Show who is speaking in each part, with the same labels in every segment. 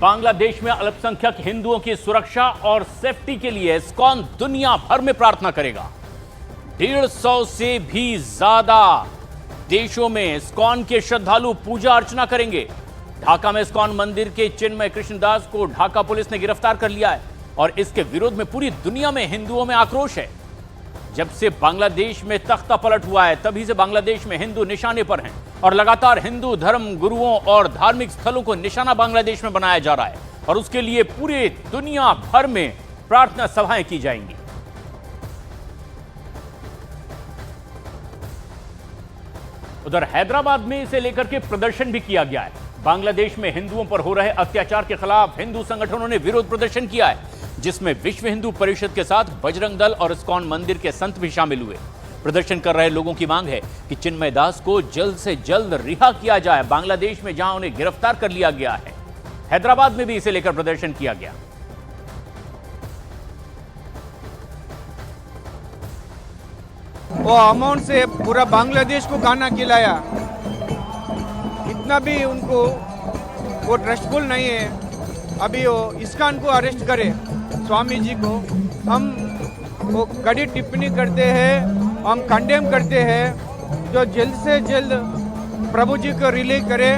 Speaker 1: बांग्लादेश में अल्पसंख्यक हिंदुओं की सुरक्षा और सेफ्टी के लिए इस्कॉन दुनिया भर में प्रार्थना करेगा। 150 से भी ज्यादा देशों में इस्कॉन के श्रद्धालु पूजा अर्चना करेंगे। ढाका में इस्कॉन मंदिर के चिन्मय कृष्णदास को ढाका पुलिस ने गिरफ्तार कर लिया है और इसके विरोध में पूरी दुनिया में हिंदुओं में आक्रोश है। जब से बांग्लादेश में तख्ता पलट हुआ है तभी से बांग्लादेश में हिंदू निशाने पर हैं और लगातार हिंदू धर्म गुरुओं और धार्मिक स्थलों को निशाना बांग्लादेश में बनाया जा रहा है और उसके लिए पूरे दुनिया भर में प्रार्थना सभाएं की जाएंगी। उधर हैदराबाद में इसे लेकर के प्रदर्शन भी किया गया है। बांग्लादेश में हिंदुओं पर हो रहे अत्याचार के खिलाफ हिंदू संगठनों ने विरोध प्रदर्शन किया है, जिसमें विश्व हिंदू परिषद के साथ बजरंग दल और इस्कॉन मंदिर के संत भी शामिल हुए। प्रदर्शन कर रहे लोगों की मांग है कि चिन्मय दास को जल्द से जल्द रिहा किया जाए, बांग्लादेश में जहां उन्हें गिरफ्तार कर लिया गया है। हैदराबाद में भी इसे लेकर प्रदर्शन किया गया।
Speaker 2: वो अमाउंट से पूरा बांग्लादेश को खाना खिलाया, इतना भी उनको वो ट्रस्टफुल नहीं है। अभी वो इस्कॉन को अरेस्ट करे, स्वामी जी को हम वो कड़ी टिप्पणी करते हैं, हम कंडेम करते हैं। जो जल्द से जल्द प्रभु जी को रिलीज करे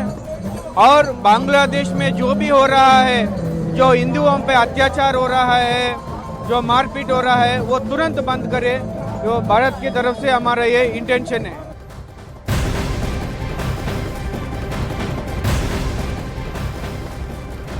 Speaker 2: और बांग्लादेश में जो भी हो रहा है, जो हिंदुओं पे अत्याचार हो रहा है, जो मारपीट हो रहा है, वो तुरंत बंद करे। जो भारत की तरफ से हमारा ये इंटेंशन है।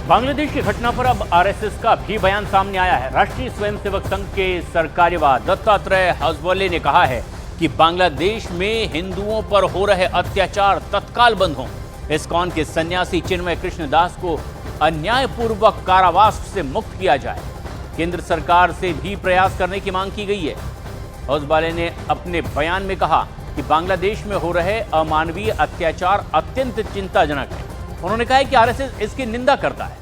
Speaker 1: बांग्लादेश की घटना पर अब आरएसएस का भी बयान सामने आया है। राष्ट्रीय स्वयंसेवक संघ के सरकार्यवाह दत्तात्रेय हजबोले ने कहा है कि बांग्लादेश में हिंदुओं पर हो रहे अत्याचार तत्काल बंद हों। इस्कॉन के सन्यासी चिन्मय कृष्णदास को अन्यायपूर्वक कारावास से मुक्त किया जाए। केंद्र सरकार से भी प्रयास करने की मांग की गई है। हजबोले ने अपने बयान में कहा कि बांग्लादेश में हो रहे अमानवीय अत्याचार अत्यंत चिंताजनक है। उन्होंने कहा है कि आरएसएस इसकी निंदा करता है।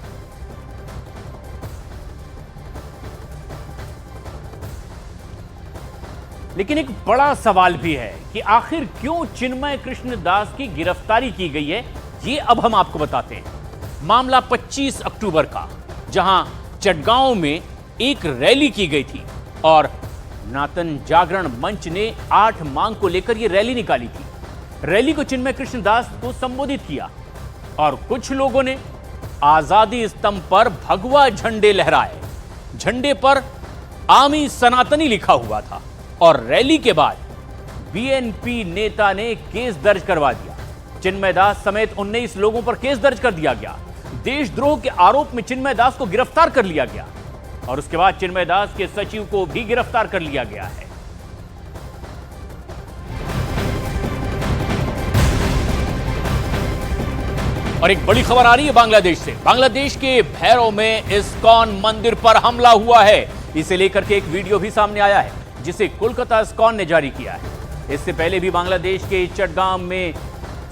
Speaker 1: लेकिन एक बड़ा सवाल भी है कि आखिर क्यों चिन्मय कृष्णदास की गिरफ्तारी की गई है, ये अब हम आपको बताते हैं। मामला 25 अक्टूबर का, जहां चटगांव में एक रैली की गई थी और सनातन जागरण मंच ने 8 मांग को लेकर यह रैली निकाली थी। रैली को चिन्मय कृष्णदास को संबोधित किया और कुछ लोगों ने आजादी स्तंभ पर भगवा झंडे लहराए। झंडे पर आमी सनातनी लिखा हुआ था और रैली के बाद बीएनपी नेता ने केस दर्ज करवा दिया। चिन्मय दास समेत 19 लोगों पर केस दर्ज कर दिया गया। देशद्रोह के आरोप में चिन्मय दास को गिरफ्तार कर लिया गया और उसके बाद चिन्मय दास के सचिव को भी गिरफ्तार कर लिया गया है। और एक बड़ी खबर आ रही है बांग्लादेश से। बांग्लादेश के भैरव में इस्कॉन मंदिर पर हमला हुआ है। इसे लेकर के एक वीडियो भी सामने आया है, जिसे कोलकाता इस्कॉन ने जारी किया है। इससे पहले भी बांग्लादेश के चटगांव में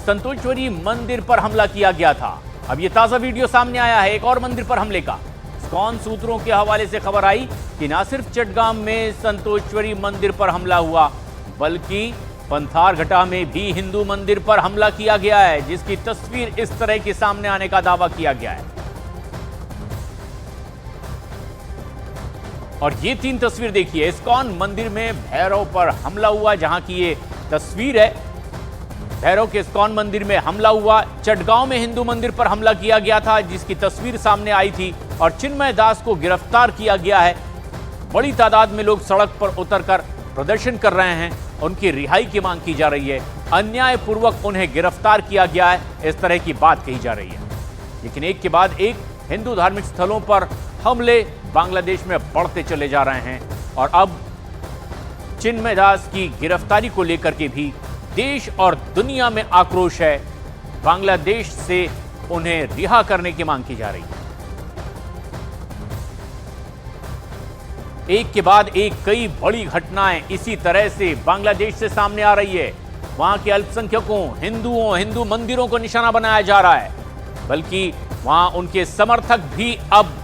Speaker 1: संतोषेश्वरी मंदिर पर हमला किया गया था। अब यह ताजा वीडियो सामने आया है एक और मंदिर पर हमले का। इस्कॉन सूत्रों के हवाले से खबर आई कि न सिर्फ चटगांव में संतोषेश्वरी मंदिर पर हमला हुआ, बल्कि पंथारघटा में भी हिंदू मंदिर पर हमला किया गया है, जिसकी तस्वीर इस तरह के सामने आने का दावा किया गया है। और ये 3 तस्वीर देखिए। इस्कॉन मंदिर में भैरव पर हमला हुआ, जहां की ये तस्वीर है। भैरव के इस्कॉन मंदिर में हमला हुआ। चटगांव में हिंदू मंदिर पर हमला किया गया था, जिसकी तस्वीर सामने आई थी और चिन्मय दास को गिरफ्तार किया गया है। बड़ी तादाद में लोग सड़क पर उतरकर प्रदर्शन कर रहे हैं, उनकी रिहाई की मांग की जा रही है। अन्यायपूर्वक उन्हें गिरफ्तार किया गया है, इस तरह की बात कही जा रही है। लेकिन एक के बाद एक हिंदू धार्मिक स्थलों पर हमले बांग्लादेश में बढ़ते चले जा रहे हैं और अब चिन्मय दास की गिरफ्तारी को लेकर के भी देश और दुनिया में आक्रोश है। बांग्लादेश से उन्हें रिहा करने की मांग की जा रही है। एक के बाद एक कई बड़ी घटनाएं इसी तरह से बांग्लादेश से सामने आ रही है। वहां के अल्पसंख्यकों, हिंदू मंदिरों को निशाना बनाया जा रहा है, बल्कि वहां उनके समर्थक भी अब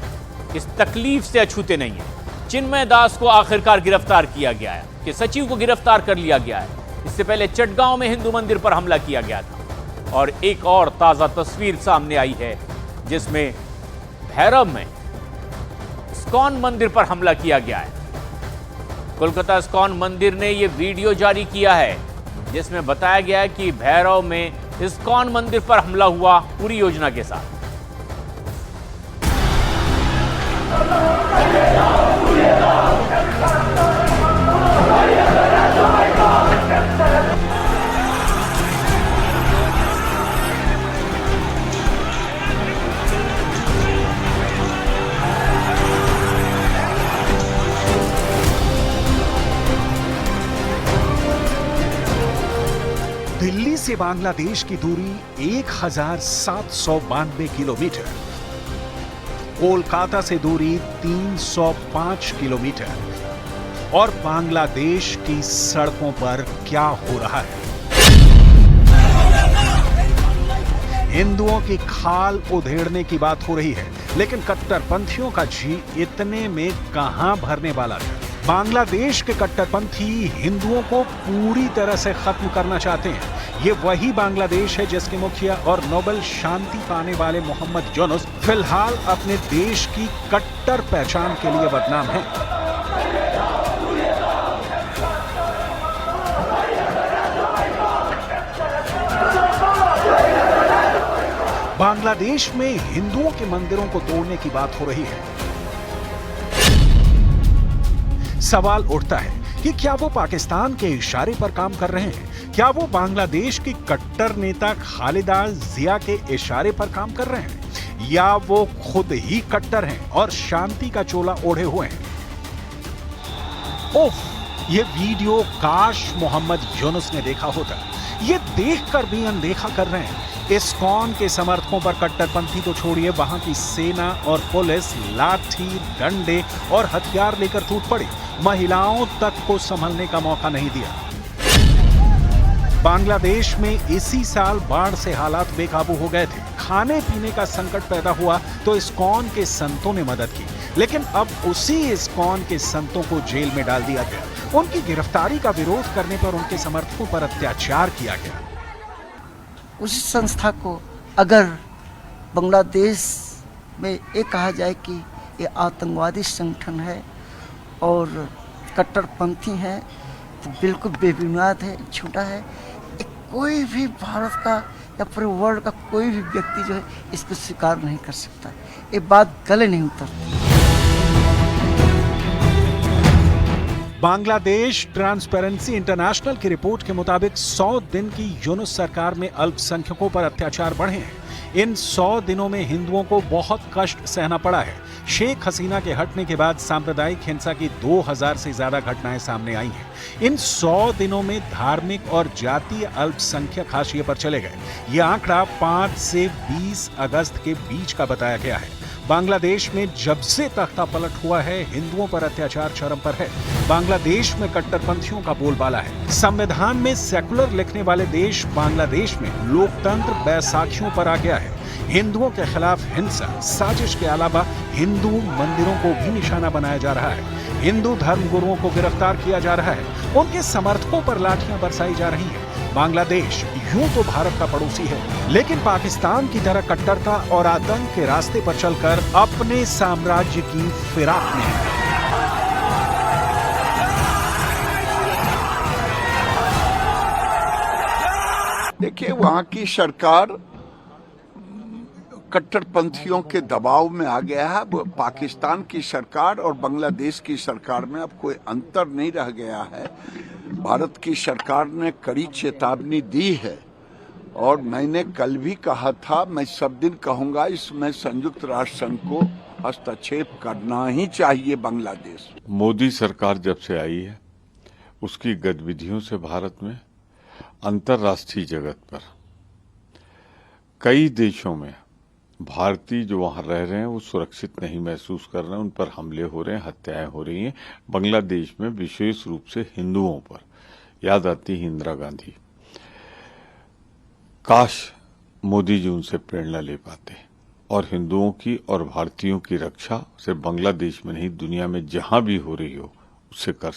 Speaker 1: इस तकलीफ से अछूते नहीं है। चिन्मय दास को आखिरकार गिरफ्तार किया गया है, कि सचिव को गिरफ्तार कर लिया गया है। इससे पहले चटगांव में हिंदू मंदिर पर हमला किया गया था और एक और ताजा तस्वीर सामने आई है, जिसमें भैरव में इस्कॉन मंदिर पर हमला किया गया है। कोलकाता इस्कॉन मंदिर ने यह वीडियो जारी किया है जिसमें बताया गया है कि भैरव में इस्कॉन मंदिर पर हमला हुआ पूरी योजना के साथ।
Speaker 3: दिल्ली से बांग्लादेश की दूरी 1792 किलोमीटर, कोलकाता से दूरी 305 किलोमीटर और बांग्लादेश की सड़कों पर क्या हो रहा है? हिंदुओं की खाल उधेड़ने की बात हो रही है, लेकिन कट्टरपंथियों का जी इतने में कहां भरने वाला था। बांग्लादेश के कट्टरपंथी हिंदुओं को पूरी तरह से खत्म करना चाहते हैं। ये वही बांग्लादेश है जिसके मुखिया और नोबेल शांति पाने वाले मोहम्मद यूनुस फिलहाल अपने देश की कट्टर पहचान के लिए बदनाम है। बांग्लादेश में हिंदुओं के मंदिरों को तोड़ने की बात हो रही है। सवाल उठता है कि क्या वो पाकिस्तान के इशारे पर काम कर रहे हैं? क्या वो बांग्लादेश की कट्टर नेता खालिदा जिया के इशारे पर काम कर रहे हैं, या वो खुद ही कट्टर हैं और शांति का चोला ओढ़े हुए हैं? ओह, ये वीडियो काश मोहम्मद यूनुस ने देखा होता। ये देखकर भी अनदेखा कर रहे हैं। इस्कॉन के समर्थकों पर कट्टरपंथी तो छोड़िए, वहां की सेना और पुलिस लाठी, डंडे और हथियार लेकर टूट पड़ी। महिलाओं तक को संभलने का मौका नहीं दिया। बांग्लादेश में इसी साल बाढ़ से हालात बेकाबू हो गए थे। खाने पीने का संकट पैदा हुआ तो इस्कॉन के संतों ने मदद की, लेकिन अब उसी इस्कॉन के संतों को जेल में डाल दिया गया। उनकी गिरफ्तारी का विरोध करने पर उनके समर्थकों पर अत्याचार किया गया।
Speaker 4: उसी संस्था को अगर बांग्लादेश में ये कहा जाए कि ये आतंकवादी संगठन है और कट्टरपंथी है, तो बिल्कुल बेबुनियाद है, झूठा है। कोई भी भारत का या पूरे वर्ल्ड का कोई भी व्यक्ति जो है इसको स्वीकार नहीं कर सकता। ये बात गले नहीं उतरती।
Speaker 3: बांग्लादेश ट्रांसपेरेंसी इंटरनेशनल की रिपोर्ट के मुताबिक 100 दिन की यूनुस सरकार में अल्पसंख्यकों पर अत्याचार बढ़े हैं। इन 100 दिनों में हिंदुओं को बहुत कष्ट सहना पड़ा है। शेख हसीना के हटने के बाद सांप्रदायिक हिंसा की 2000 से ज्यादा घटनाएं सामने आई हैं। इन 100 दिनों में धार्मिक और जातीय अल्पसंख्यक हाशिए पर चले गए। यह आंकड़ा 5 से 20 अगस्त के बीच का बताया गया है। बांग्लादेश में जब से तख्ता पलट हुआ है, हिंदुओं पर अत्याचार चरम पर है। बांग्लादेश में कट्टरपंथियों का बोलबाला है। संविधान में सेकुलर लिखने वाले देश बांग्लादेश में लोकतंत्र बैसाखियों पर आ गया है। हिंदुओं के खिलाफ हिंसा, साजिश के अलावा हिंदू मंदिरों को भी निशाना बनाया जा रहा है। हिंदू धर्म गुरुओं को गिरफ्तार किया जा रहा है। उनके समर्थकों पर लाठियां बरसाई जा रही हैं। बांग्लादेश यूं तो भारत का पड़ोसी है, लेकिन पाकिस्तान की तरह कट्टरता और आतंक के रास्ते पर चलकर अपने साम्राज्य की फिराक में है।
Speaker 5: देखिए, वहां की सरकार कट्टरपंथियों के दबाव में आ गया है। पाकिस्तान की सरकार और बांग्लादेश की सरकार में अब कोई अंतर नहीं रह गया है। भारत की सरकार ने कड़ी चेतावनी दी है और मैंने कल भी कहा था, मैं सब दिन कहूंगा, इसमें संयुक्त राष्ट्र संघ को हस्तक्षेप करना ही चाहिए बांग्लादेश।
Speaker 6: मोदी सरकार जब से आई है, उसकी गतिविधियों से भारत में अंतर्राष्ट्रीय जगत पर कई देशों में भारतीय जो वहां रह रहे हैं वो सुरक्षित नहीं महसूस कर रहे हैं। उन पर हमले हो रहे हैं, हत्याएं हो रही हैं। बांग्लादेश में विशेष रूप से हिंदुओं पर याद आती है इंदिरा गांधी। काश मोदी जी उनसे प्रेरणा ले पाते और हिंदुओं की और भारतीयों की रक्षा सिर्फ बांग्लादेश में नहीं, दुनिया में जहां भी हो रही हो, उससे कर